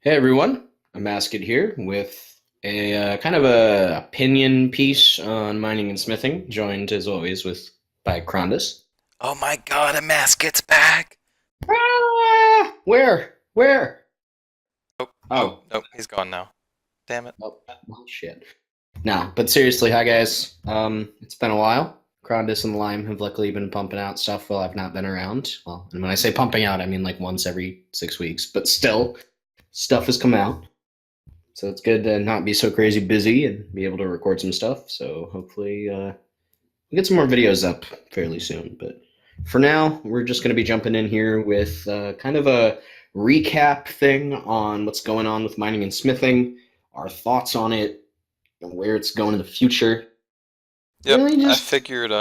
Hey everyone, Amascut here with a kind of a opinion piece on mining and smithing, joined as always with by Crondis. Oh my god, Amasket's back! Where? Where? Oh, oh, Oh, nope, he's gone now. Damn it. oh, well, shit. Nah, but seriously, hi guys. It's been a while. Crondis and Lime have luckily been pumping out stuff while I've not been around. Well, and when I say pumping out, I mean like once every 6 weeks, but still, stuff has come out. So it's good to not be so crazy busy and be able to record some stuff. So hopefully we'll get some more videos up fairly soon. But for now, we're just going to be jumping in here with kind of a recap thing on what's going on with mining and smithing, our thoughts on it, and where it's going in the future. Yep, Really I just, figured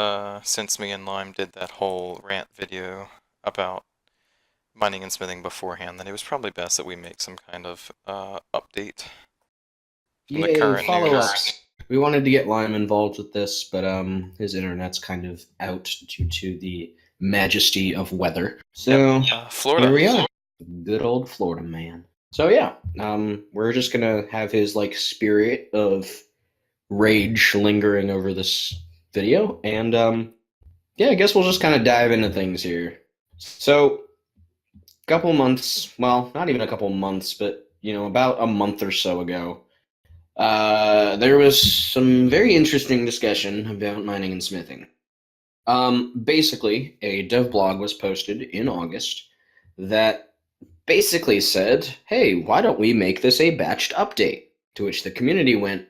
since me and Lime did that whole rant video about mining and smithing beforehand, then it was probably best that we make some kind of update from the yay, current follow news. ups. We wanted to get Lime involved with this, but his internet's kind of out due to the majesty of weather. Yep, So here Florida. we are. Good old Florida man. So yeah, we're just gonna have his like spirit of rage lingering over this video, and yeah, I guess we'll just kind of dive into things here. So, a couple months, well, not even a couple months, but about a month or so ago, there was some very interesting discussion about mining and smithing. Basically, a dev blog was posted in August that basically said, hey, why don't we make this a batched update? To which the community went,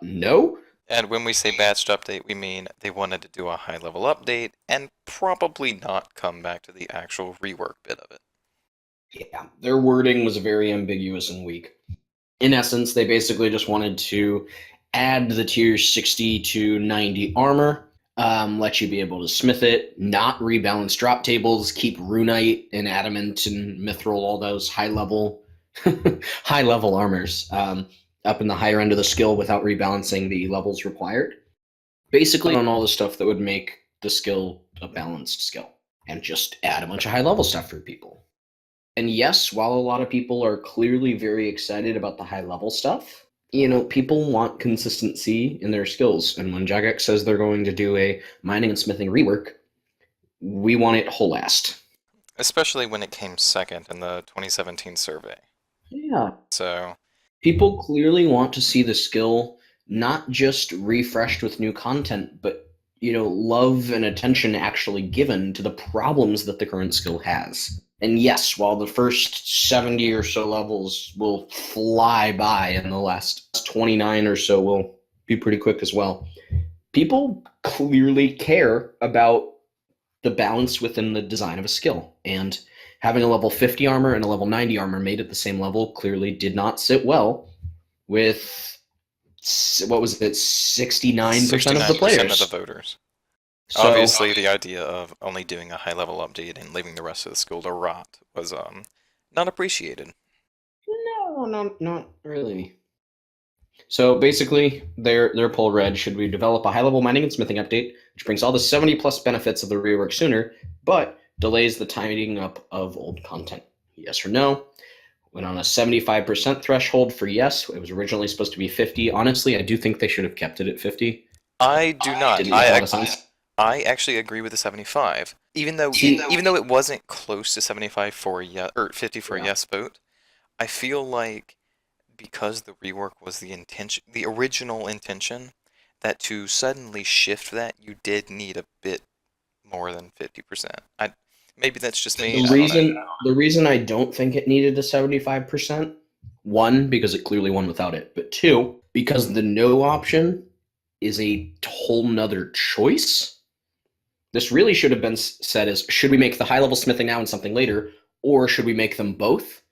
no. And when we say batched update, we mean they wanted to do a high level update and probably not come back to the actual rework bit of it. Yeah, their wording was very ambiguous and weak. In essence, they basically just wanted to add the tier 60 to 90 armor, let you be able to smith it, not rebalance drop tables, keep runite and adamant and mithril, all those high level high level armors up in the higher end of the skill without rebalancing the levels required. Basically, on all the stuff that would make the skill a balanced skill, and just add a bunch of high level stuff for people. And yes, while a lot of people are clearly very excited about the high level stuff, people want consistency in their skills. And when Jagex says they're going to do a mining and smithing rework, we want it whole assed. Especially when it came second in the 2017 survey. Yeah. So, People clearly want to see the skill not just refreshed with new content, but love and attention actually given to the problems that the current skill has. And yes, while the first 70 or so levels will fly by and the last 29 or so will be pretty quick as well, people clearly care about the balance within the design of a skill. And having a level 50 armor and a level 90 armor made at the same level clearly did not sit well with, what was it, 69% of the 69% of the players. voters. So, Obviously, the idea of only doing a high level update and leaving the rest of the skill to rot was not appreciated. no, no, not really. So basically, their poll read: should we develop a high-level mining and smithing update, which brings all the 70 plus benefits of the rework sooner, but delays the tidying up of old content? Yes or no? Went on a 75% threshold for yes. It was originally supposed to be 50. Honestly, I do think they should have kept it at 50. I do not. Didn't make a lot of sense. I actually agree with the 75. See, Even though it wasn't close to 75 for a yes or 50 for a yeah. yes vote, I feel like because the rework was the original intention, that to suddenly shift that, you did need a bit more than 50%. Maybe that's just me. The I don't know. reason the reason I don't think it needed a 75%, one, because it clearly won without it, but two, because the no option is a whole nother choice. This really should have been said as, should we make the high level smithing now and something later, or should we make them both?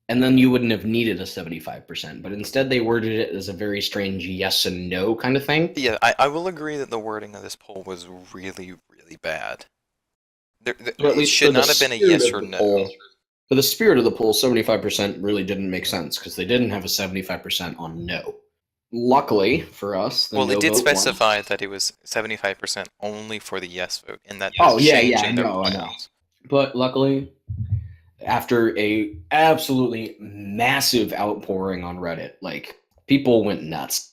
And then you wouldn't have needed a 75%. But instead, they worded it as a very strange yes and no kind of thing. Yeah, I will agree that the wording of this poll was really, really bad. Or at It least for should the not have been a spirit yes of or the poll. no. For the spirit of the poll, 75% really didn't make sense because they didn't have a 75% on no. Luckily for us, the Well, it no did vote won. specify that it was 75% only for the yes vote, and that is Oh, yeah, yeah, I changing their know, I know. plans. But luckily, after a absolutely massive outpouring on Reddit. Like, people went nuts.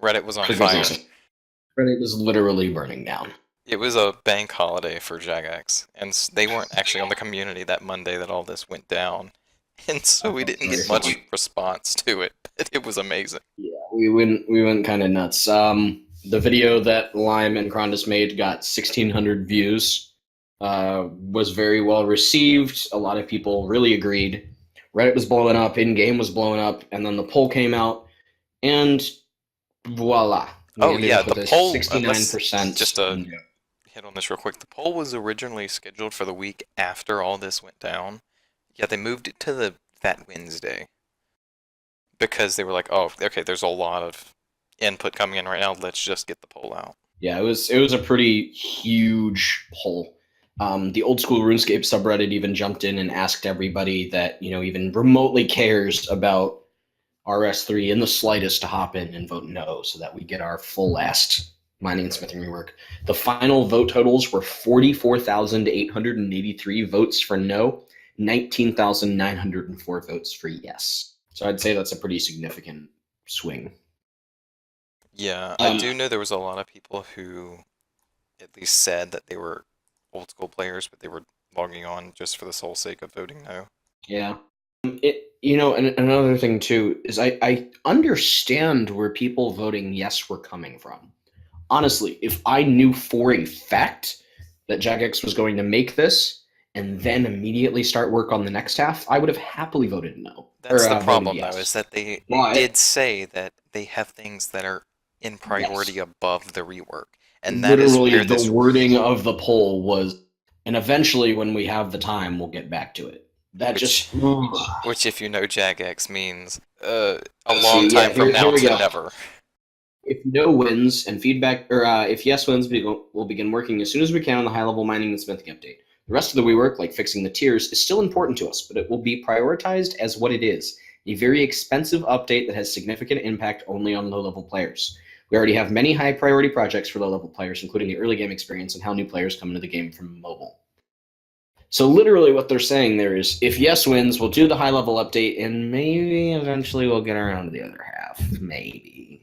Reddit was on For good fire. reason. Reddit was literally burning down. It was a bank holiday for Jagex, and they weren't actually on the community that Monday that all this went down, and so we didn't get much response to it, but it was amazing. Yeah, we went kind of nuts. The video that Lime and Crondis made got 1,600 views. Was very well received. A lot of people really agreed. Reddit was blowing up, in-game was blowing up, and then the poll came out, and voila. Oh yeah, the poll. 69%. Just to hit on this real quick, the poll was originally scheduled for the week after all this went down. Yeah, they moved it to that Wednesday because they were like, oh, okay, there's a lot of input coming in right now. Let's just get the poll out. Yeah, it was a pretty huge poll. The old school RuneScape subreddit even jumped in and asked everybody that even remotely cares about RS3 in the slightest to hop in and vote no, so that we get our full last mining and smithing rework. The final vote totals were 44,883 votes for no, 19,904 votes for yes. So I'd say that's a pretty significant swing. Yeah, I do know there was a lot of people who at least said that they were old school players, but they were logging on just for the sole sake of voting no. Yeah. And another thing too is I understand where people voting yes were coming from. Honestly, if I knew for a fact that Jagex was going to make this and then immediately start work on the next half, I would have happily voted no. That's the problem, though, is that they did say that they have things that are in priority above the rework. And that literally is where the wording of the poll was, and eventually when we have the time, we'll get back to it. Which if you know Jagex, means a long time from now to never. If no wins and feedback, or if yes wins, we'll begin working as soon as we can on the high-level mining and smithing update. The rest of the rework, like fixing the tiers, is still important to us, but it will be prioritized as what it is, a very expensive update that has significant impact only on low-level players. We already have many high-priority projects for low-level players, including the early game experience and how new players come into the game from mobile. So literally what they're saying there is, if yes wins, we'll do the high-level update, and maybe eventually we'll get around to the other half. Maybe.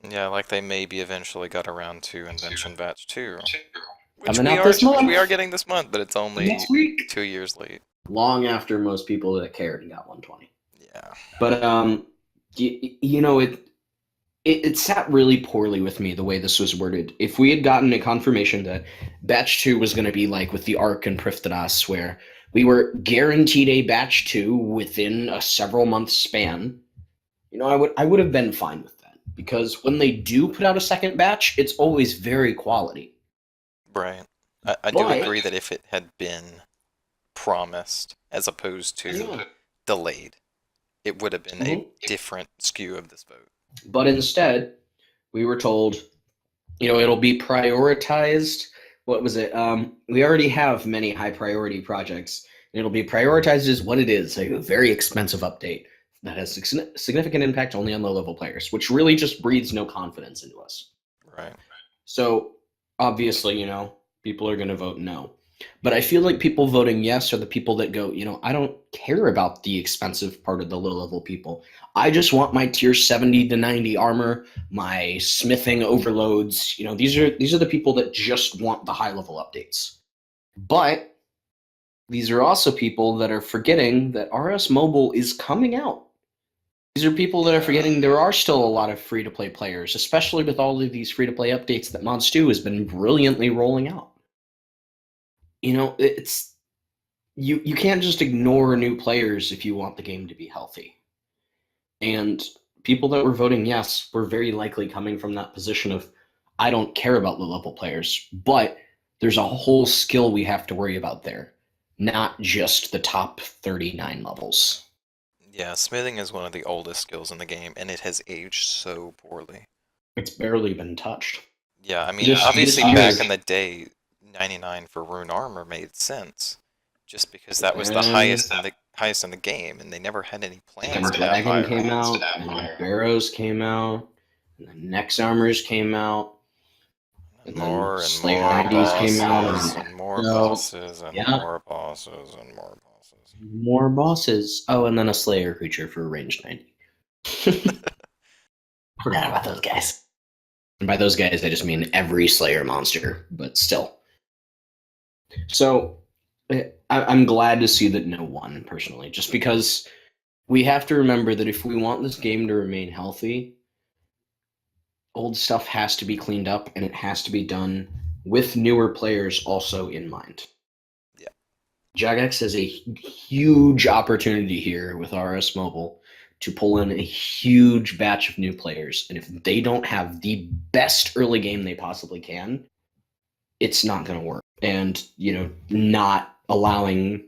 Yeah, like they maybe eventually got around to Invention Batch 2. Which we are getting this month, but it's only next week. 2 years late. Long after most people that cared got 120. Yeah. But, it sat really poorly with me the way this was worded. If we had gotten a confirmation that Batch 2 was going to be like with the Ark and Priftadas, where we were guaranteed a Batch 2 within a several month span, I would have been fine with that. Because when they do put out a second batch, it's always very quality. Right. I do agree that if it had been promised as opposed to delayed, it would have been a different skew of this vote. But instead, we were told, it'll be prioritized. What was it? We already have many high priority projects. And it'll be prioritized as what it is, a very expensive update that has significant impact only on low-level players, which really just breathes no confidence into us. Right. So, obviously, people are going to vote no. But I feel like people voting yes are the people that go, I don't care about the expensive part of the low-level people. I just want my tier 70 to 90 armor, my smithing overloads. These are the people that just want the high-level updates. But these are also people that are forgetting that RS Mobile is coming out. These are people that are forgetting there are still a lot of free-to-play players, especially with all of these free-to-play updates that Mod Stew has been brilliantly rolling out. It's you can't just ignore new players if you want the game to be healthy. And people that were voting yes were very likely coming from that position of, I don't care about low-level players, but there's a whole skill we have to worry about there, not just the top 39 levels. Yeah, smithing is one of the oldest skills in the game, and it has aged so poorly. It's barely been touched. Yeah, I mean, obviously back in the day, 99 for rune armor made sense, just because that was the highest in the game, and they never had any plans to have higher. Dragon came out, and then Barrows came out, and then Nex armors came out, and more and Slayer more 90s came out, and more bosses and more bosses and more bosses. bosses. More bosses. Oh, and then a Slayer creature for range 90. Forgot about those guys. And by those guys, I just mean every Slayer monster, but still. So I'm glad to see that no one, personally, just because we have to remember that if we want this game to remain healthy, old stuff has to be cleaned up, and it has to be done with newer players also in mind. Yeah. Jagex has a huge opportunity here with RS Mobile to pull in a huge batch of new players. And if they don't have the best early game they possibly can, it's not going to work. And, not allowing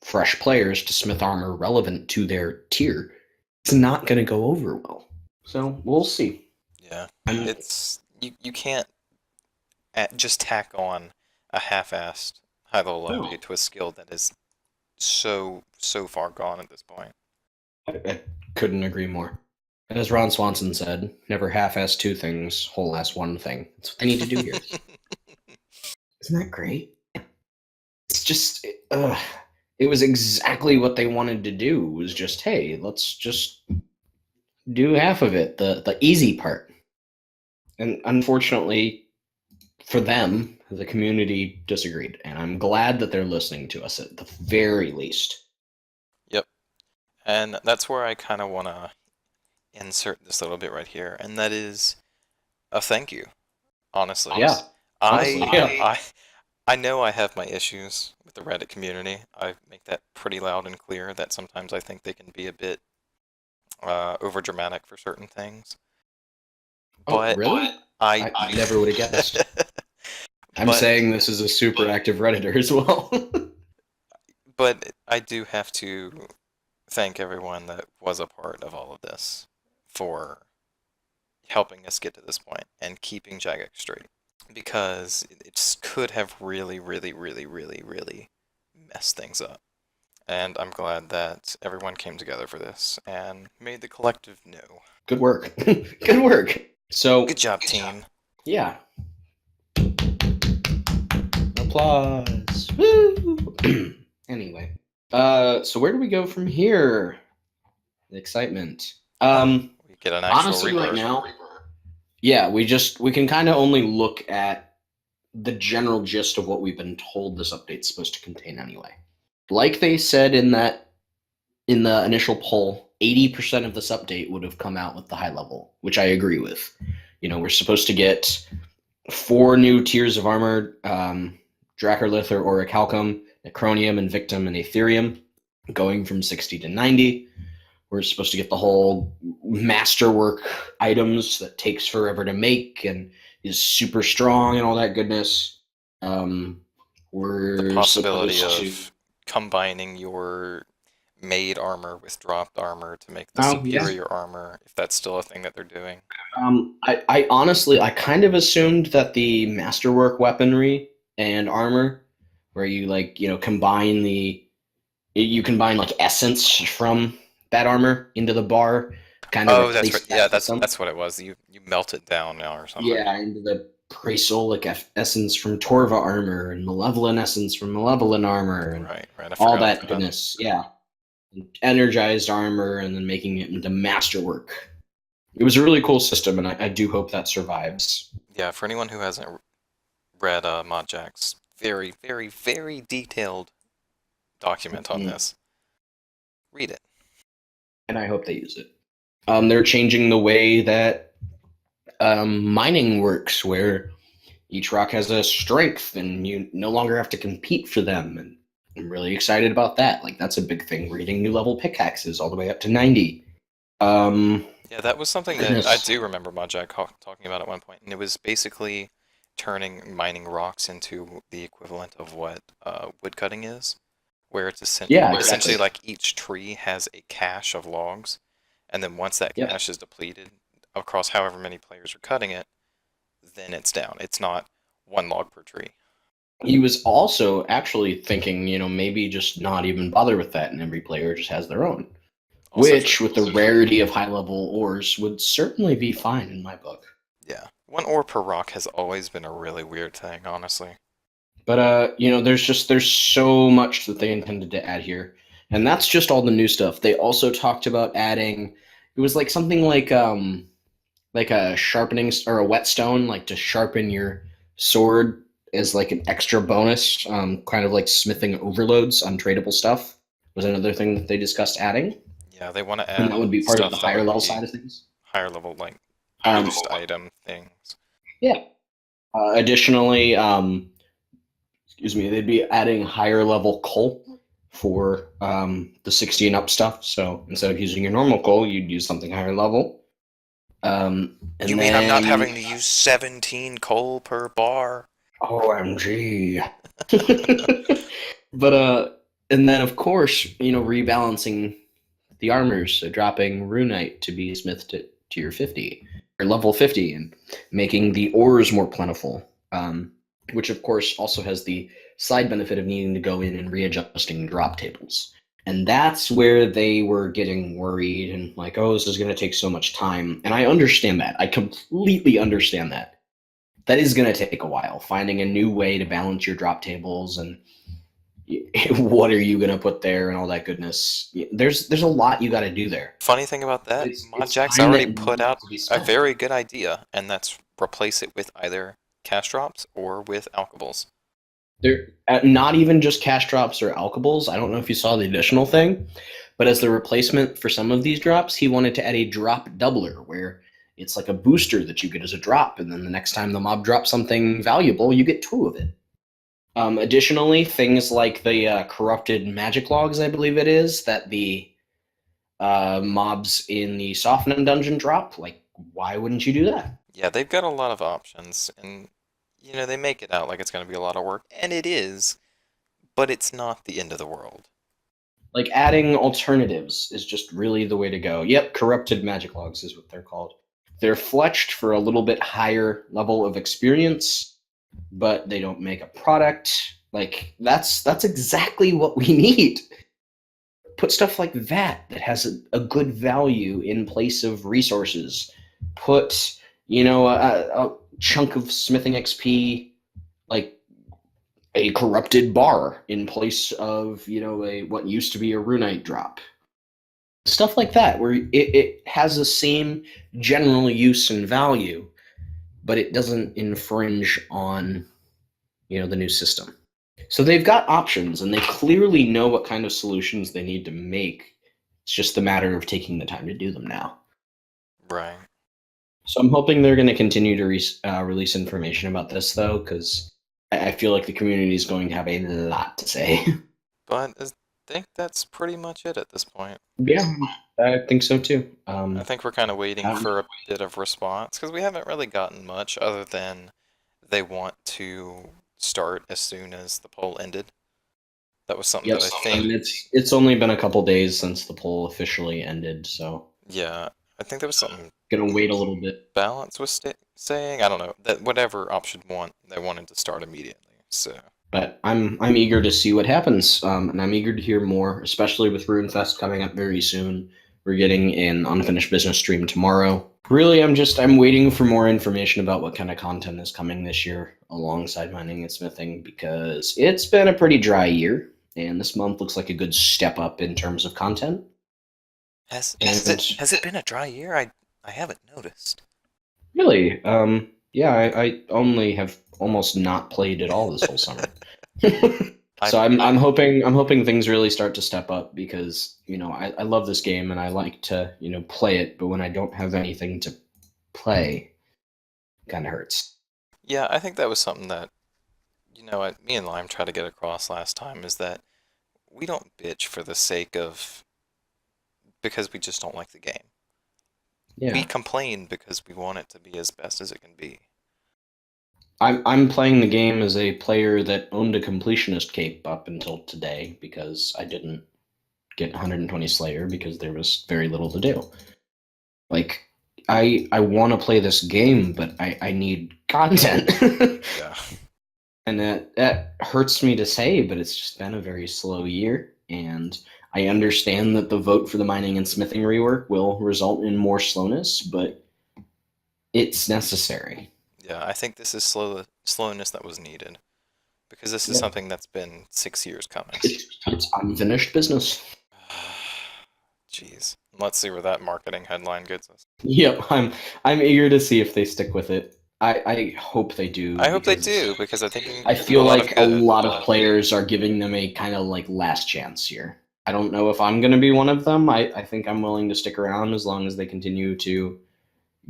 fresh players to smith armor relevant to their tier, it's not going to go over well. So we'll see. Yeah. It's you can't just tack on a half-assed high-level update to a skill that is so far gone at this point. I couldn't agree more. And as Ron Swanson said, never half-ass two things, whole-ass one thing. That's what they need to do here. Isn't that great? It's just, it was exactly what they wanted to do. It was just, hey, let's just do half of it, the easy part. And unfortunately, for them, the community disagreed. And I'm glad that they're listening to us at the very least. Yep. And that's where I kind of want to insert this little bit right here, and that is a thank you. Honestly, Yeah. I know I have my issues with the Reddit community. I make that pretty loud and clear that sometimes I think they can be a bit over dramatic for certain things. But really? I never would have guessed. I'm saying this is a super active Redditor as well. But I do have to thank everyone that was a part of all of this for helping us get to this point and keeping Jagex straight. Because it could have really messed things up. And I'm glad that everyone came together for this and made the collective know. Good work. Good work. So good job, team. Yeah. Applause. Woo! Anyway. So where do we go from here? The excitement. We get an actual honestly, rework. Right now, yeah, we can kind of only look at the general gist of what we've been told this update's supposed to contain anyway. Like they said in the initial poll, 80% of this update would have come out with the high level, which I agree with. We're supposed to get 4 new tiers of armor, Dracarlith or Orichalcum, Necronium, Invictum, and Aetherium, going from 60 to 90. We're supposed to get the whole masterwork items that takes forever to make and is super strong and all that goodness. We're the possibility of combining your made armor with dropped armor to make the superior armor, if that's still a thing that they're doing. I honestly, I kind of assumed that the masterwork weaponry and armor, where you combine essence from that armor into the bar, kind of. Oh, that's right. Yeah, that's what it was. You melt it down now or something. Yeah, into the Praesolic essence from Torva armor and Malevolent essence from Malevolent armor, and right. all that goodness. Yeah, and energized armor, and then making it into masterwork. It was a really cool system, and I do hope that survives. Yeah, for anyone who hasn't read Modjack's very detailed document on this, read it. And I hope they use it. They're changing the way that mining works, where each rock has a strength, and you no longer have to compete for them. And I'm really excited about that. That's a big thing. We're getting new level pickaxes all the way up to 90. Yeah, that was something that I do remember Modjack talking about at one point, and it was basically turning mining rocks into the equivalent of what woodcutting is, where it's essentially like each tree has a cache of logs, and then once that cache is depleted across however many players are cutting it, then it's down. It's not 1 log per tree. He was also actually thinking, maybe just not even bother with that, and every player just has their own. Which, with the rarity of high-level ores, would certainly be fine in my book. Yeah. 1 ore per rock has always been a really weird thing, honestly. But there's so much that they intended to add here, and that's just all the new stuff. They also talked about adding. It was like something like a sharpening or a whetstone, like to sharpen your sword as like an extra bonus, kind of like smithing overloads on tradable stuff was another thing that they discussed adding, Yeah, they want to and add that would be part of the stuff that higher would level be side of things. higher level, like Um, boost item things. yeah. Additionally, excuse me, they'd be adding higher level coal for the 60 and up stuff. So instead of using your normal coal, you'd use something higher level. You And mean I'm not then having to use 17 coal per bar? OMG. But and then of course, rebalancing the armors, so dropping runite to be smithed to tier 50 or level 50 and making the ores more plentiful. Which of course also has the side benefit of needing to go in and readjusting drop tables. And that's where they were getting worried and like, oh, this is going to take so much time. And I understand that. I completely understand that. That is going to take a while, finding a new way to balance your drop tables and what are you going to put there and all that goodness. There's a lot you got to do there. Funny thing about that, It's ModJack's time already that put needs out to be a spent. very good idea, and that's replace it with either cash drops or with alkables. They're not even just cash drops or alkables. I don't know if you saw the additional thing, but as the replacement for some of these drops, he wanted to add a drop doubler where it's like a booster that you get as a drop, and then the next time the mob drops something valuable, you get two of it. Additionally, things like the corrupted magic logs, I believe it is, that the mobs in the Softening dungeon drop. Like, why wouldn't you do that? Yeah, they've got a lot of options, and they make it out like it's going to be a lot of work, and it is, but it's not the end of the world. Like, adding alternatives is just really the way to go. Yep, corrupted magic logs is what they're called. They're fletched for a little bit higher level of experience, but they don't make a product. Like, that's exactly what we need. Put stuff like that has a good value in place of resources. Put, a chunk of smithing XP, like a corrupted bar in place of, a what used to be a runite drop. Stuff like that, where it has the same general use and value, but it doesn't infringe on, the new system. So they've got options and they clearly know what kind of solutions they need to make. It's just a matter of taking the time to do them now. Right. So I'm hoping they're going to continue to release information about this, though, because I feel like the community is going to have a lot to say. But I think that's pretty much it at this point. Yeah, I think so too. I think we're kind of waiting Um, for a bit of response because we haven't really gotten much other than they want to start as soon as the poll ended. That was something yep, that I and think, it's only been a couple days since the poll officially ended, so yeah, I think there was something gonna wait a little bit. Balance was saying. I don't know that whatever option one they wanted to start immediately. So But I'm eager to see what happens, and I'm eager to hear more, especially with RuneFest coming up very soon. We're getting an unfinished business stream tomorrow. Really, I'm waiting for more information about what kind of content is coming this year alongside mining and smithing because it's been a pretty dry year, and this month looks like a good step up in terms of content. has it been a dry year? I haven't noticed. Really, yeah, I only have almost not played at all this whole summer. I So I'm hoping things really start to step up because I love this game and I like to play it, but when I don't have anything to play, it kind of hurts. Yeah, I think that was something that me and Lime tried to get across last time is that we don't bitch for the sake of because we just don't like the game. We Yeah, complain because we want it to be as best as it can be. I'm playing the game as a player that owned a completionist cape up until today because I didn't get 120 Slayer because there was very little to do. Like I want to play this game, but I need content. Yeah. And that hurts me to say, but it's just been a very slow year. And I understand that the vote for the mining and smithing rework will result in more slowness, but it's necessary. Yeah, I think this is slowness that was needed because this is Yeah. something that's been 6 years coming. It's unfinished business. Jeez. Let's see where that marketing headline gets us. Yep, I'm eager to see if they stick with it. I hope they do I hope they because do, because I think it I can do a feel lot of like a good. lot of But players are giving them a kind of like last chance here. I don't know if I'm going to be one of them. I think I'm willing to stick around as long as they continue to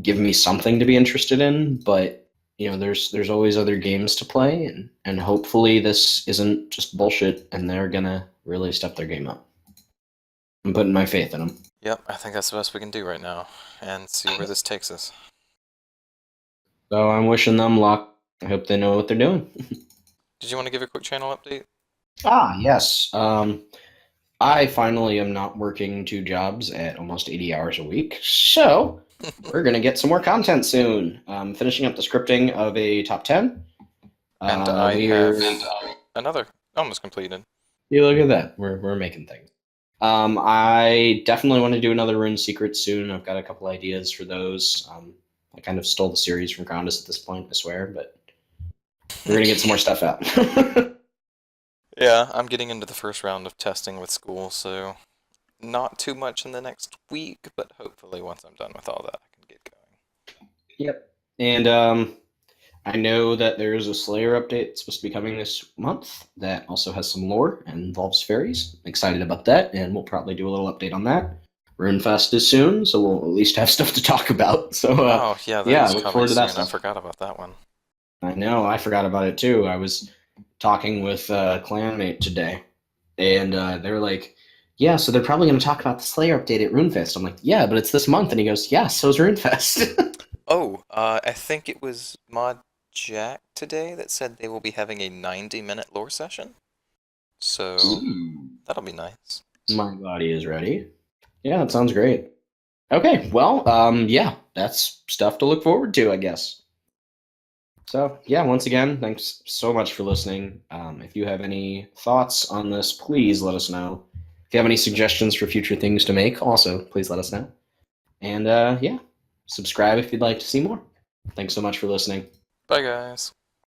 give me something to be interested in. But there's always other games to play, and hopefully this isn't just bullshit, and they're gonna really step their game up. I'm putting my faith in them. yep, I think that's the best we can do right now, and see where this takes us. So I'm wishing them luck. I hope they know what they're doing. Did you want to give a quick channel update? Yes. I finally am not working 2 jobs at almost 80 hours a week, so we're gonna get some more content soon. Finishing up the scripting of a top 10. And I We're have another almost completed. You look at that. We're making things. I definitely want to do another Rune Secret soon. I've got a couple ideas for those. I kind of stole the series from Crondis at this point, I swear, but we're gonna get some more stuff out. Yeah, I'm getting into the first round of testing with school, so not too much in the next week, but hopefully once I'm done with all that, I can get going. Yep. And I know that there's a Slayer update supposed to be coming this month that also has some lore and involves fairies. Excited about that, and we'll probably do a little update on that. RuneFest is soon, so we'll at least have stuff to talk about. So Oh, yeah, that yeah, is look coming forward to that soon. I stuff. forgot about that one. I know, I forgot about it too. I was talking with a clanmate today, and they were like, "Yeah, so they're probably going to talk about the Slayer update at RuneFest." I'm like, "Yeah, but it's this month," and he goes, "Yeah, so's RuneFest." Oh, I think it was Mod Jack today that said they will be having a 90-minute lore session. So Ooh. that'll be nice. My body is ready. Yeah, that sounds great. Okay, well, yeah, that's stuff to look forward to, I guess. So, yeah, once again, thanks so much for listening. If you have any thoughts on this, please let us know. If you have any suggestions for future things to make, also, please let us know. And yeah, subscribe if you'd like to see more. Thanks so much for listening. Bye, guys.